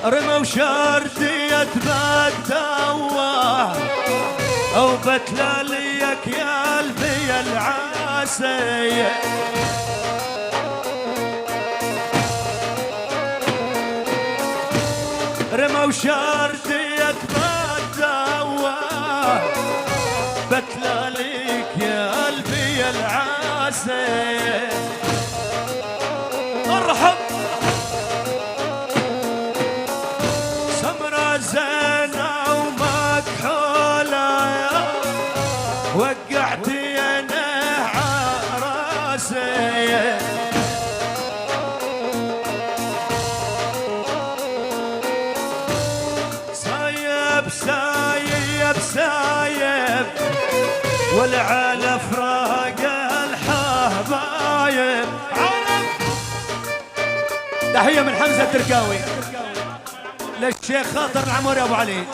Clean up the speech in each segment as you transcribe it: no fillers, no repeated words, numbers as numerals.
رموا شردية بالدواه او بتلاليك يا قلبي العاسي. رموا شردية بالدواه بتلاليك يا قلبي العاسي. ارحب سمرة زينة ومكحولة وقعتي انا عراسي. سايب سايب سايب والعالف راق الحبايب. تحية من حمزة التركاوي للشيخ خاطر العموري ابو علي،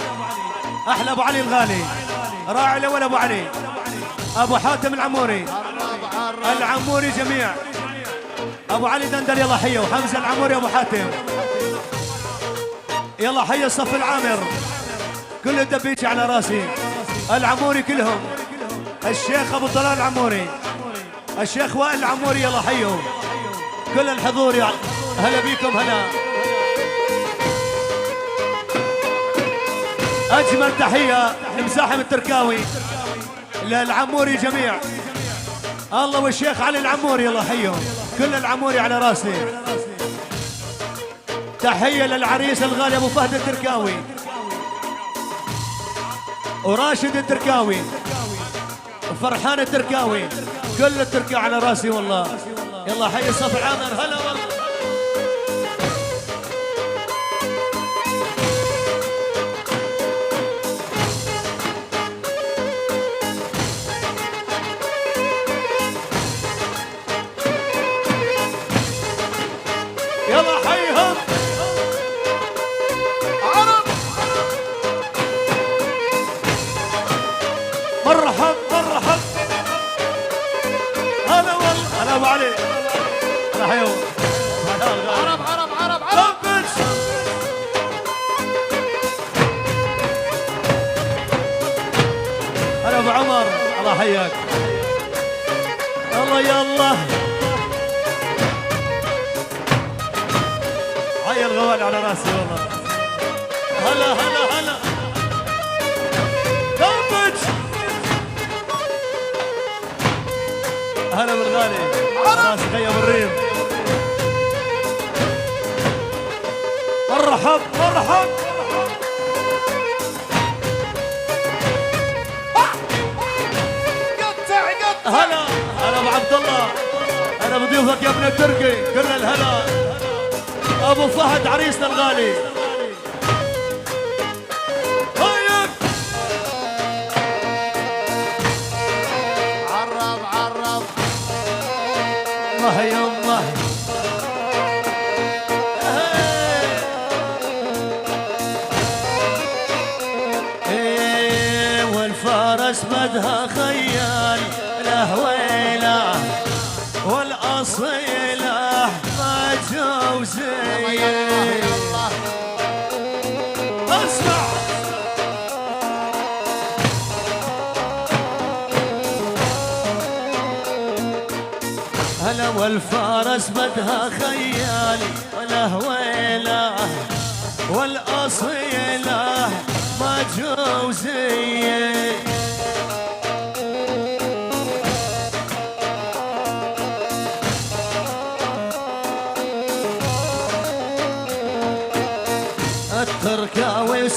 احلى ابو علي الغالي، راعي الاول ابو علي، ابو حاتم العموري، العموري جميع، ابو علي دندل يلا حيه، وحمزه العموري ابو حاتم يلا حيه الصف العامر، كل الدبيتي على راسي، العموري كلهم، الشيخ ابو طلال العموري، الشيخ وائل العموري يلا حيوا كل الحضور يا هلا بيكم هلا. اجمل تحيه لمزاحم التركاوي للعموري جميع، الله والشيخ علي العموري يلا حيوا كل العموري على راسي. تحيه للعريس الغالي ابو فهد التركاوي وراشد التركاوي وفرحان التركاوي، كل التركاوي على راسي والله. يلا حي الصف العامر هلا والله. يلا حيهم عرب. مرحب مرحب هلا والله. هلا ابو علي هلا حيو عرب عرب عرب عرب. هلا ابو عمر الله حياك. الله يلا هيا الغوالي على راسي والله. هلا هلا هلا كمج. هلا بالغالي راسي خيا بالريم. مرحب مرحب قطع قطع. هلا هلا ابو عبد الله، انا بضيوفك يا ابن التركي كل الهلا. ابو فهد عريسنا الغالي هيك. عرب عرب الله يمه. ايه والفارس بدها خيال الهويله والاصيله ما جوزيه. اسمع هلا والفارس بدها خيالي والهويله والاصيله ما جوزيه. التركاوي